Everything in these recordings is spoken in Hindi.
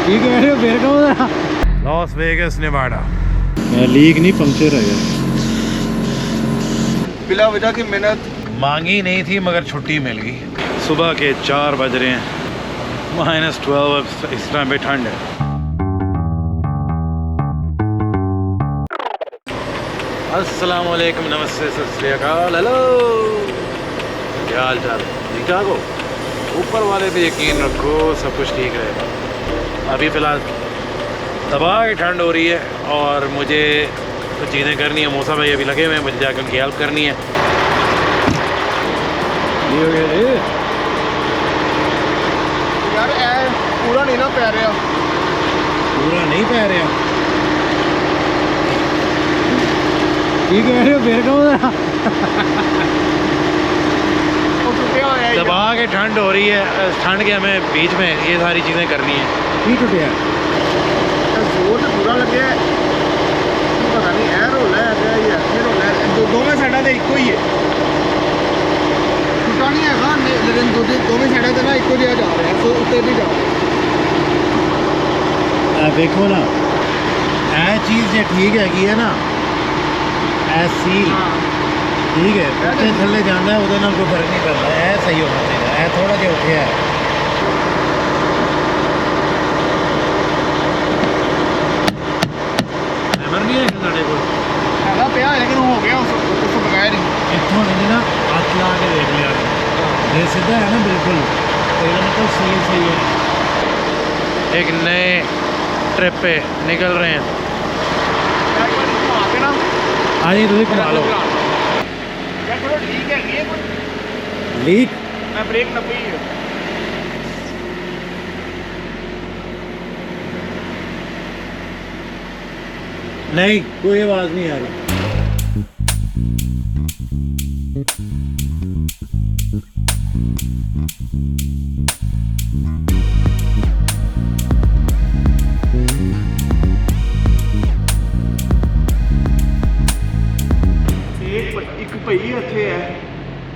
ठीक कह रहे हो फिर कहो लॉस वेगस नेवाडा लीक नहीं पंक्चर है यार। बिला वजह की मेहनत मांगी नहीं थी मगर छुट्टी मिल गई। सुबह के 4 बज रहे हैं, -12 इस टाइम पे ठंड है। अस्सलाम वालेकुम, नमस्ते, सत श्री अकाल, हेलो, क्या हाल चाल, ठीक ठाक हो? ऊपर वाले पे यकीन रखो, सब कुछ ठीक रहेगा। अभी फ़िलहाल दबा के ठंड हो रही है और मुझे कुछ चीज़ें करनी है। मौसा भाई अभी लगे हुए हैं, मुझे जाकर उनकी हेल्प करनी है। ये हो गया जी यार पूरा नहीं ना पै रहा, पूरा नहीं पै रहा। ठीक कह रहे हो फिर कहो दबा के ठंड हो रही है। ठंड के हमें बीच में ये सारी चीज़ें करनी है। ठीक टूटिया जोर तो पूरा लगे पता नहीं है रोल है या रोल है। दोवें साइडा तो इको ही है, टूटा नहीं है लेकिन दोवें साइडा तो ना इको जिहा जा रहा है, सो उत्ते नहीं जा रहा। देखो ना, यह चीज़ जो ठीक हैगी है ना, ऐसी ठीक है, उत्ते थले जाना है, उहदे नाल कोई फर्क नहीं पड़ता। यह सही होना चाहिए, यह थोड़ा जिहा उठिया है। नहीं है साढ़े को हैगा पिया लेकिन हो गया उस बगैर ही इतों नहीं ना हाथ ला के देख लिया। ये सीधा है ना बिल्कुल, तेरा मतलब सही है। एक नए ट्रिप पे निकल रहे हैं। हाँ जी, तुम घुमा लो। लीक मैं ब्रेक नपी है। नहीं, कोई आवाज़ नहीं आ रही। एक भई इत्थे है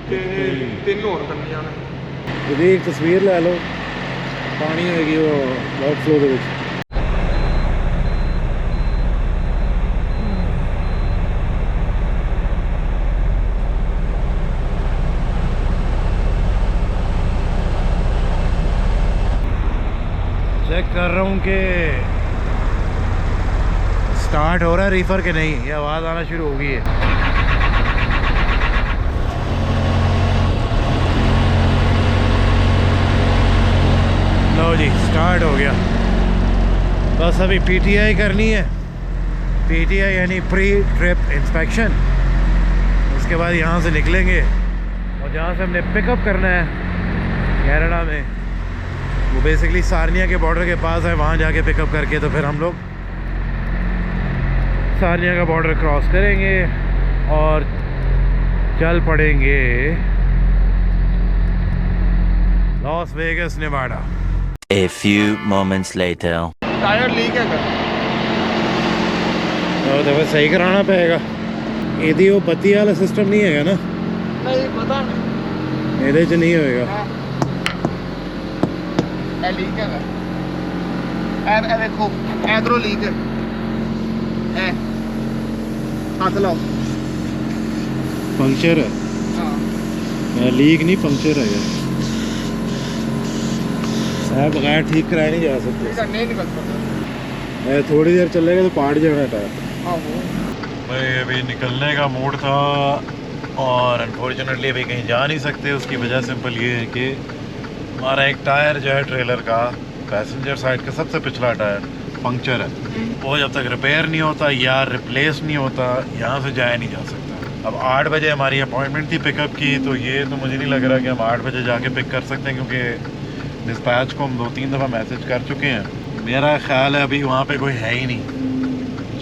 ते 3 होर करनियां ने। ਇਹਦੀ ਇੱਕ ਤਸਵੀਰ ਲੈ ਲਓ, ਪਾਣੀ ਹੋਏਗੀ ਉਹ ਆਊਟ ਫਲੋ ਦੇ ਵਿੱਚ। चेक कर रहा हूँ कि स्टार्ट हो रहा है रीफर के नहीं। ये आवाज़ आना शुरू हो गई है। लो जी, स्टार्ट हो गया। बस अभी पीटीआई करनी है। पीटीआई यानी प्री ट्रिप इंस्पेक्शन। उसके बाद यहाँ से निकलेंगे और जहाँ से हमने पिकअप करना है कनाडा में, वो बेसिकली सार्निया के बॉर्डर के पास है। वहाँ जाके पिकअप करके तो फिर हम लोग सार्निया का बॉर्डर क्रॉस करेंगे और चल पड़ेंगे Las Vegas Nevada. A few moments later. Tyre leak है और तो फिर सही कराना पड़ेगा। यदि वो बत्ती वाला सिस्टम नहीं है ना, नहीं पता नहीं ਇਹਦੇ 'ਚ नहीं होएगा। ए लीक है ए देखो इधरों लीक है ए हाथ लाओ। पंक्चर है। हां लीक नहीं, पंक्चर है यार। बगैर ठीक कराए नहीं जा सकते। नहीं निकल सकता, थोड़ी देर चलेगा तो पाट जाना टायर। हां वो भाई अभी निकलने का मूड था और अनफॉर्चुनेटली अभी कहीं जा नहीं सकते। उसकी वजह सिंपल ये है कि हमारा एक टायर जो है ट्रेलर का, पैसेंजर साइड का सबसे पिछला टायर पंक्चर है। वो जब तक रिपेयर नहीं होता या रिप्लेस नहीं होता, यहाँ से जाया नहीं जा सकता। अब 8 बजे हमारी अपॉइंटमेंट थी पिकअप की, तो ये तो मुझे नहीं लग रहा कि हम 8 बजे जाके पिक कर सकते हैं, क्योंकि डिस्पैच को हम 2-3 दफ़ा मैसेज कर चुके हैं। मेरा ख्याल है अभी वहाँ पे कोई है ही नहीं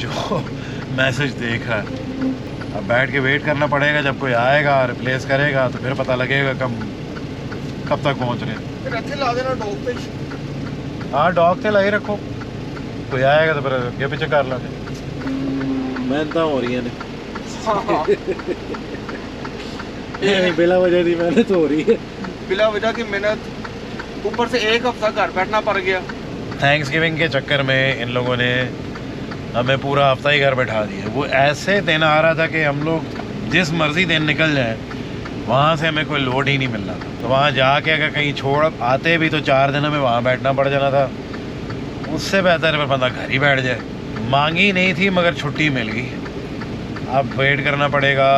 जो मैसेज देख रहा है। अब बैठ के वेट करना पड़ेगा, जब कोई आएगा रिप्लेस करेगा तो फिर पता लगेगा कब तक पहुँच रहे हैं। फिर अच्छे ला देना डॉग पे। हाँ, डॉग से लाई रखो, कोई आएगा तो फिर आगे पीछे कर लेंगे। मेहनत हो रही है बिला वजह की मेहनत हो रही है। बिला वजह की मेहनत, ऊपर से एक हफ्ता घर बैठना पड़ गया। थैंक्सगिविंग के चक्कर में इन लोगों ने हमें पूरा हफ्ता ही घर बैठा दिया। वो ऐसे दिन आ रहा था कि हम लोग जिस मर्ज़ी दिन निकल जाएं वहाँ से हमें कोई लोड ही नहीं मिल रहा था। तो वहाँ जाके अगर कहीं छोड़ आते भी तो 4 दिन हमें वहाँ बैठना पड़ जाना था। उससे बेहतर है बंदा घर ही बैठ जाए। मांगी नहीं थी मगर छुट्टी मिल गई। अब वेट करना पड़ेगा।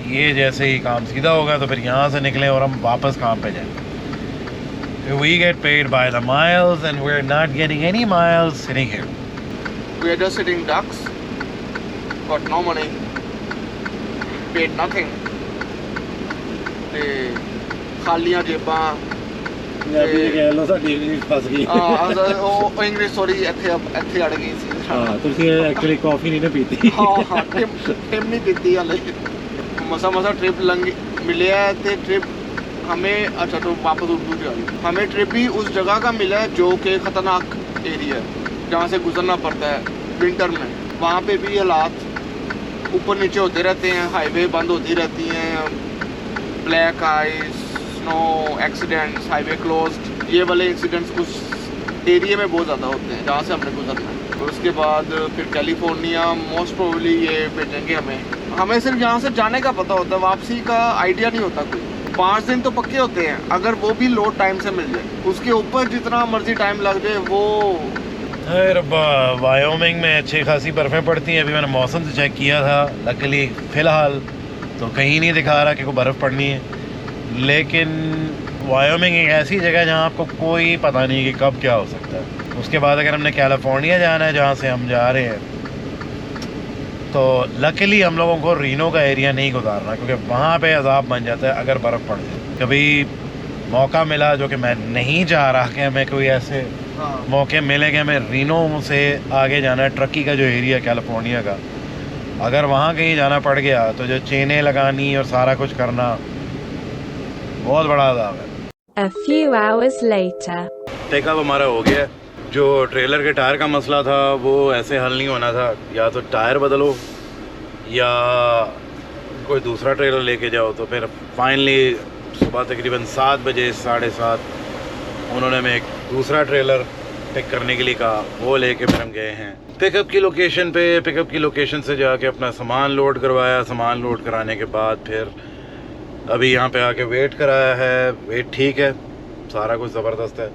ये जैसे ही काम सीधा होगा तो फिर यहाँ से निकलें और हम वापस काम पे जाएं। We get paid by the miles and we're not getting any miles sitting here. We are just sitting ducks, got no money, paid nothing. ਤੇ ਖਾਲੀਆਂ ਜੇਬਾਂ ਕਹਿ ਲਓ ਸਾਡੀ ਇੰਗਲਿਸ਼ ਫਸ ਗਈ। ਉਹ ਇੰਗਲਿਸ਼ ਸੌਰੀ ਇੱਥੇ ਅੜ ਗਈ ਸੀ। ਹਾਂ ਤੁਸੀਂ ਐਕਚੁਅਲੀ ਕਾਫੀ ਨਹੀਂ ਨਾ ਪੀਤੀ। ਹਾਂ ਟਿਮ ਨਹੀਂ ਪੀਤੀ ਹਲੇ। ਮਸਾ ट्रिप मिले थे। ट्रिप हमें अच्छा तो वापस उर्दू से आ गई। हमें ट्रिप भी उस जगह का मिला है जो कि ख़तरनाक एरिया है जहाँ से गुजरना पड़ता है विंटर में। वहाँ पे भी हालात ऊपर नीचे होते रहते हैं, हाईवे बंद होती रहती हैं, black ice, snow accidents, highway closed. ये वाले इंसिडेंट्स उस एरिया में बहुत ज़्यादा होते हैं जहाँ से हमने गुजरना है। और उसके बाद फिर कैलिफोर्निया मोस्ट प्रोबेबली ये भेजेंगे हमें सिर्फ यहाँ से जाने का पता होता है, वापसी का आइडिया नहीं होता कोई। 5 दिन तो पक्के होते हैं अगर वो भी लोड टाइम से मिल जाए। उसके ऊपर जितना मर्जी टाइम लग जाए वो। रब्बा वायोमिंग में अच्छी खासी बर्फ़ें पड़ती हैं। अभी मैंने मौसम से चेक किया था, लकीली फ़िलहाल तो कहीं नहीं दिखा रहा कि कोई बर्फ़ पड़नी है। लेकिन वायोमिंग एक ऐसी जगह है जहाँ आपको कोई पता नहीं कि कब क्या हो सकता है। उसके बाद अगर हमने कैलिफोर्निया जाना है जहाँ से हम जा रहे हैं तो लकीली हम लोगों को रीनो का एरिया नहीं गुजारना क्योंकि वहाँ पे अजाब बन जाता है अगर बर्फ़ पड़ जाए। कभी मौका मिला जो कि मैं नहीं चाह रहा कि हमें कोई ऐसे मौके मिले कि हमें रीनो से आगे जाना है, ट्रकी का जो एरिया है कैलिफोर्निया का, अगर वहाँ कहीं जाना पड़ गया तो जो चेनें लगानी और सारा कुछ करना बहुत बड़ा अजाब है। A few hours later. Pickup हमारा हो गया। जो ट्रेलर के टायर का मसला था वो ऐसे हल नहीं होना था, या तो टायर बदलो या कोई दूसरा ट्रेलर लेके जाओ। तो फिर फाइनली सुबह तकरीबन 7 बजे 7:30 उन्होंने हमें एक दूसरा ट्रेलर पिक करने के लिए कहा। वो लेके फिर हम गए हैं पिकअप की लोकेशन पे। पिकअप की लोकेशन से जाके अपना सामान लोड करवाया। सामान लोड कराने के बाद फिर अभी यहाँ पे आके वेट कराया है। वेट ठीक है, सारा कुछ ज़बरदस्त है,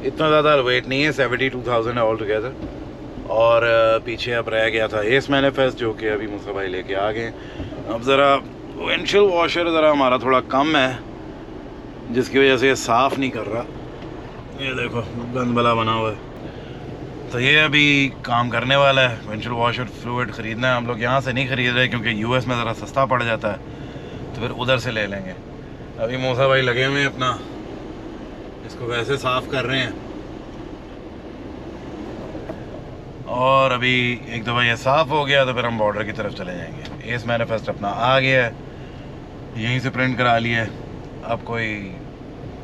इतना ज़्यादा वेट नहीं है। 72,000 है ऑल टुगेदर। और पीछे अब रह गया था एस मैनिफेस्ट जो कि अभी मूसा भाई लेके आ गए। अब ज़रा विंडशील्ड वॉशर ज़रा हमारा थोड़ा कम है जिसकी वजह से ये साफ़ नहीं कर रहा। ये देखो गंद बला बना हुआ है। तो ये अभी काम करने वाला है। विंडशील्ड वॉशर फ्लूइड ख़रीदना है। हम लोग यहाँ से नहीं ख़रीद रहे क्योंकि यूएस में ज़रा सस्ता पड़ जाता है, तो फिर उधर से ले लेंगे। अभी मूसा भाई लगे हुए हैं अपना इसको वैसे साफ़ कर रहे हैं। और अभी एक दफ़ा ये साफ़ हो गया तो फिर हम बॉर्डर की तरफ चले जाएंगे। एस मैनिफेस्ट अपना आ गया है, यहीं से प्रिंट करा लिया है। अब कोई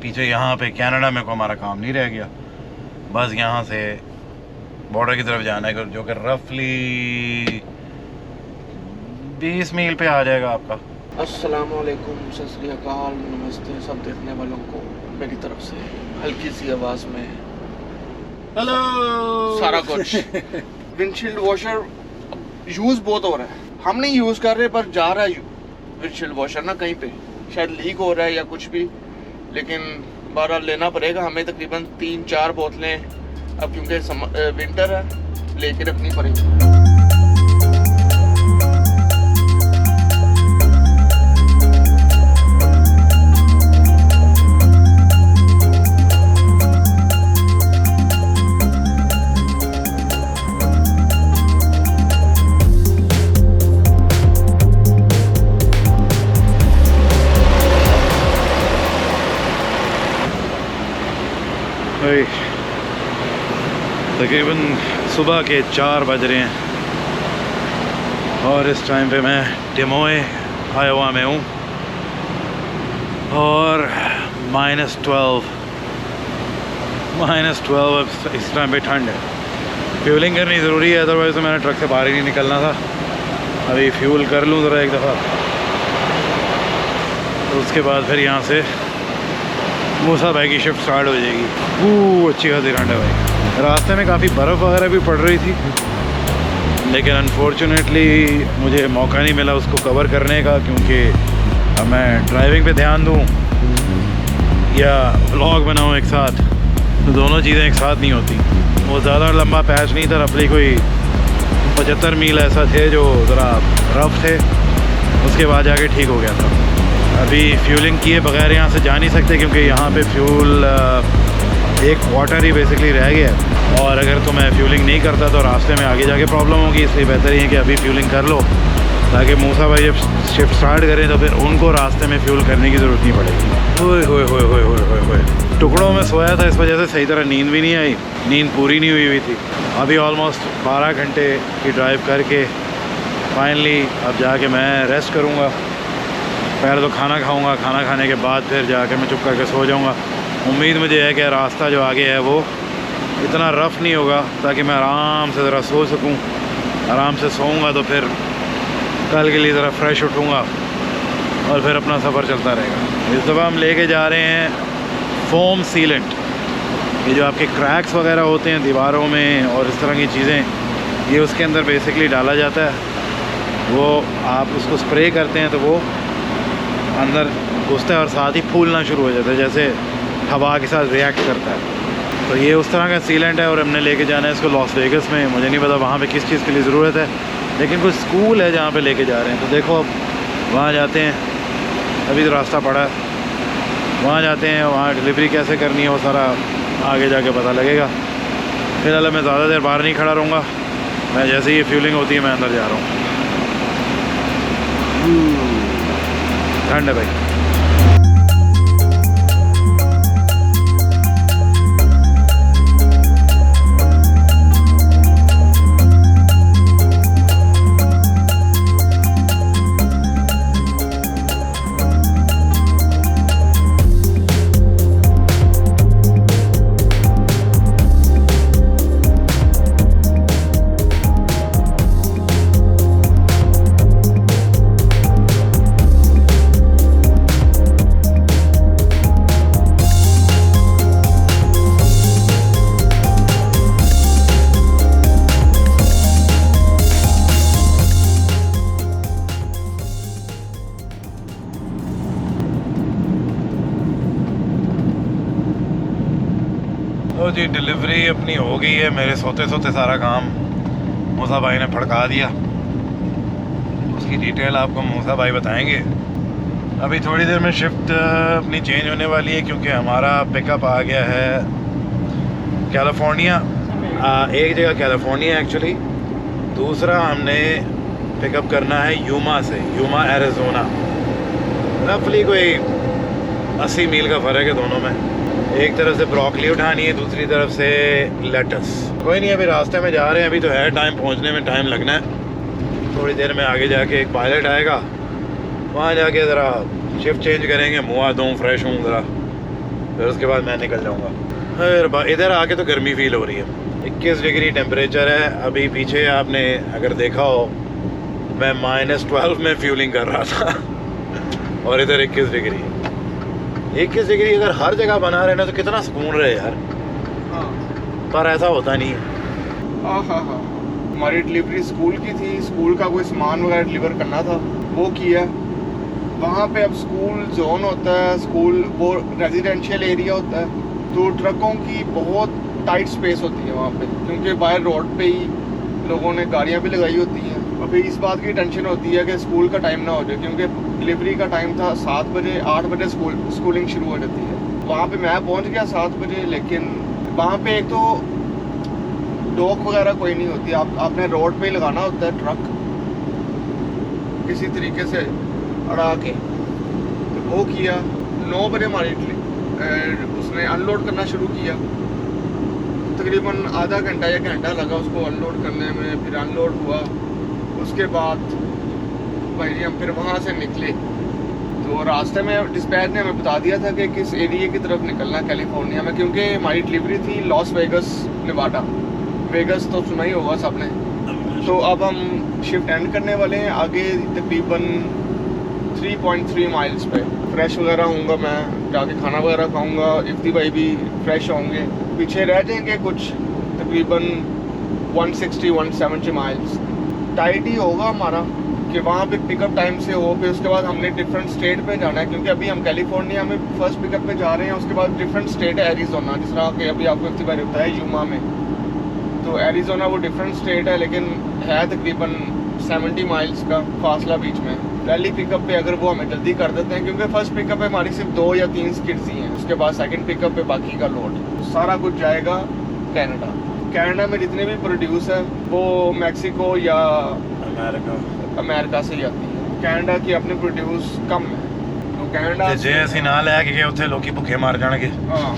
पीछे यहाँ पे कनाडा में को हमारा काम नहीं रह गया, बस यहाँ से बॉर्डर की तरफ जाना है जो कि रफली 20 मील पे आ जाएगा आपका। अस्सलाम वालेकुम, सत श्री अकाल, नमस्ते सब देखने वालों को मेरी तरफ से हल्की सी आवाज़ में हेलो। सारा कुछ विंडशील्ड वॉशर यूज़ बहुत हो रहा है, हम नहीं यूज़ कर रहे पर जा रहा है विंडशील्ड वॉशर ना कहीं पे, शायद लीक हो रहा है या कुछ भी, लेकिन बहरहाल लेना पड़ेगा हमें। तकरीबन 3-4 बोतलें अब क्योंकि विंटर है लेके रखनी पड़ेगी। तकरीबन सुबह के 4 बज रहे हैं और इस टाइम पे मैं डेमोए आयोवा में हूँ और -12 इस टाइम पे ठंड है। फ्यूलिंग करनी ज़रूरी है, अदरवाइज़ तो मैंने ट्रक से बाहर ही नहीं निकलना था। अभी फ्यूल कर लूँ ज़रा एक दफ़ा, तो उसके बाद फिर यहाँ से मूसा भाई की शिफ्ट स्टार्ट हो जाएगी। अच्छी खासी ठंड है भाई। रास्ते में काफ़ी बर्फ़ वगैरह भी पड़ रही थी, लेकिन अनफॉर्चुनेटली मुझे मौका नहीं मिला उसको कवर करने का, क्योंकि अब मैं ड्राइविंग पे ध्यान दूँ या व्लॉग बनाऊँ एक साथ, तो दोनों चीज़ें एक साथ नहीं होती। वो ज़्यादा लंबा पैच नहीं था, रफली कोई 75 मील ऐसा थे जो ज़रा रफ थे, उसके बाद जाके ठीक हो गया था। अभी फ्यूलिंग किए बगैर यहाँ से जा नहीं सकते, क्योंकि यहाँ पे फ्यूल एक वाटर ही बेसिकली रह गया है, और अगर तो मैं फ्यूलिंग नहीं करता तो रास्ते में आगे जाके प्रॉब्लम होगी। इसलिए बेहतर ही है कि अभी फ्यूलिंग कर लो, ताकि मूसा भाई जब शिफ्ट स्टार्ट करें तो फिर उनको रास्ते में फ्यूल करने की ज़रूरत नहीं पड़ेगी। ओए होए होए होए होए होए होए, टुकड़ों में सोया था, इस वजह से सही तरह नींद भी नहीं आई, नींद पूरी नहीं हुई थी। अभी ऑलमोस्ट 12 घंटे की ड्राइव करके फाइनली अब जाके मैं रेस्ट करूँगा। पहले तो खाना खाऊंगा, खाना खाने के बाद फिर जाके मैं चुप करके सो जाऊंगा। उम्मीद मुझे है कि रास्ता जो आगे है वो इतना रफ़ नहीं होगा, ताकि मैं आराम से ज़रा सो सकूं। आराम से सोऊंगा तो फिर कल के लिए ज़रा फ्रेश उठूंगा और फिर अपना सफ़र चलता रहेगा। इस दफ़ा हम लेके जा रहे हैं फोम सीलेंट। ये जो आपके क्रैक्स वगैरह होते हैं दीवारों में और इस तरह की चीज़ें, ये उसके अंदर बेसिकली डाला जाता है। वो आप उसको स्प्रे करते हैं तो वो अंदर घुसता है और साथ ही फूलना शुरू हो जाता है, जैसे हवा के साथ रिएक्ट करता है। तो ये उस तरह का सीलेंट है और हमने लेके जाना है इसको लॉस वेगस में। मुझे नहीं पता वहाँ पे किस चीज़ के लिए ज़रूरत है, लेकिन कोई स्कूल है जहाँ पे लेके जा रहे हैं। तो देखो अब वहाँ जाते हैं, अभी तो रास्ता पड़ा है, वहाँ जाते हैं, वहाँ डिलीवरी कैसे करनी है वो सारा आगे जाके पता लगेगा। फिलहाल मैं ज़्यादा देर बाहर नहीं खड़ा रहूँगा, मैं जैसे ही फ्यूलिंग होती है मैं अंदर जा रहा हूँ। ठंड है भाई। तो जी डिलीवरी अपनी हो गई है। मेरे सोते सोते सारा काम मूसा भाई ने फड़का दिया। उसकी डिटेल आपको मूसा भाई बताएंगे। अभी थोड़ी देर में शिफ्ट अपनी चेंज होने वाली है, क्योंकि हमारा पिकअप आ गया है कैलिफोर्निया। एक जगह कैलिफोर्निया एक्चुअली, दूसरा हमने पिकअप करना है यूमा से, यूमा एरिज़ोना। रफली कोई 80 मील का फ़र्क है दोनों में। एक तरफ से ब्रोकली उठानी है, दूसरी तरफ से लेटस। कोई नहीं, अभी रास्ते में जा रहे हैं, अभी तो है टाइम, पहुंचने में टाइम लगना है। थोड़ी देर में आगे जाके एक पायलट आएगा, वहाँ जाके ज़रा शिफ्ट चेंज करेंगे, मुँह हाथ धोऊं, फ्रेश हूँ ज़रा, फिर उसके बाद मैं निकल जाऊँगा। फिर इधर आके तो गर्मी फील हो रही है। 21 डिग्री टेम्परेचर है। अभी पीछे आपने अगर देखा हो, मैं -12 में फ्यूलिंग कर रहा था और इधर 21 डिग्री। 21 डिग्री अगर हर जगह बना रहे ना तो कितना सुकून रहे यार। हाँ। पर ऐसा होता नहीं है। हाँ। हमारी डिलीवरी स्कूल की थी, स्कूल का कोई सामान वगैरह डिलीवर करना था, वो किया। वहाँ पे अब स्कूल जोन होता है, स्कूल वो रेजिडेंशियल एरिया होता है, तो ट्रकों की बहुत टाइट स्पेस होती है वहाँ पे, क्योंकि बाहर रोड पे ही लोगों ने गाड़ियाँ भी लगाई होती हैं। अभी इस बात की टेंशन होती है कि स्कूल का टाइम ना हो जाए, क्योंकि डिलीवरी का टाइम था 7 बजे, 8 बजे स्कूलिंग शुरू हो जाती है। वहाँ पे मैं पहुँच गया 7 बजे, लेकिन वहाँ पे एक तो डॉक वगैरह कोई नहीं होती, आपने रोड पे ही लगाना होता है ट्रक किसी तरीके से अड़ा के। तो वो किया। 9 बजे हमारी उसने अनलोड करना शुरू किया। तकरीबन आधा घंटा या घंटा लगा उसको अनलोड करने में, फिर अनलोड हुआ। उसके बाद भाई जी हम फिर वहाँ से निकले, तो रास्ते में डिस्पैच ने हमें बता दिया था कि किस एरिया की तरफ निकलना कैलिफोर्निया में, क्योंकि हमारी डिलीवरी थी लॉस वेगस नेवाडा। वेगस तो सुना ही होगा सबने। तो अब हम शिफ्ट एंड करने वाले हैं आगे तकरीबन 3.3 माइल्स पे। फ्रेश वगैरह होऊंगा मैं, जाके खाना वगैरह खाऊंगा, इफ्ती भाई भी फ्रेश होंगे। पीछे रह जाएंगे कुछ तकरीबन 160-170 माइल्स। टाइट ही होगा हमारा कि वहाँ पे पिकअप टाइम से हो, फिर उसके बाद हमने डिफरेंट स्टेट पे जाना है, क्योंकि अभी हम कैलिफोर्निया में फर्स्ट पिकअप पे जा रहे हैं, उसके बाद डिफरेंट स्टेट है एरिज़ोना, जिस तरह के अभी आपको इफ्ती भाई बताया यूमा में, तो एरिज़ोना वो डिफरेंट स्टेट है, लेकिन है तकरीबन 70 माइल्स का फासला बीच में। पहली पिकअप पे अगर वो हमें जल्दी कर देते हैं, क्योंकि फर्स्ट पिकअप पे हमारी सिर्फ 2 या 3 स्किड्स ही हैं, उसके बाद सेकंड पिकअप पे बाकी का लोड सारा कुछ जाएगा कनाडा। कनाडा में जितने भी प्रोड्यूस है वो मैक्सिको या अमेरिका से ही आती है। कनाडा की अपने प्रोड्यूस कम है, तो कनाडा जे ਅਸੀਂ ਨਾ ਲੈ ਕੇ ਗਏ ਉੱਥੇ ਲੋਕੀ ਭੁੱਖੇ ਮਾਰ ਜਾਣਗੇ। हाँ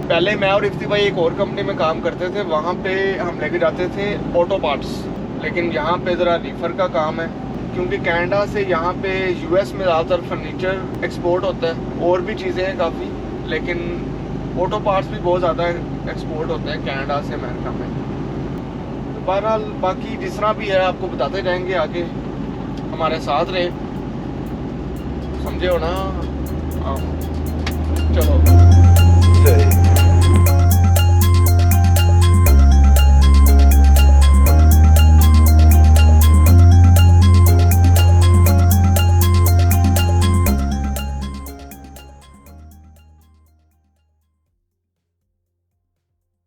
पहले मैं और इफ्ती भाई एक और कंपनी में काम करते थे, वहाँ पे हम लेके जाते थे ऑटो पार्ट्स, लेकिन यहाँ पे ज़रा रीफर का काम है, क्योंकि कनाडा से यहाँ पे यूएस में ज़्यादातर फर्नीचर एक्सपोर्ट होता है, और भी चीज़ें हैं काफ़ी, लेकिन ऑटो पार्ट्स भी बहुत ज़्यादा एक्सपोर्ट होते हैं कनाडा से अमेरिका में। तो बहरहाल बाकी जिस तरह भी है आपको बताते जाएंगे आगे, हमारे साथ रहे, समझे हो ना। हाँ, चलो।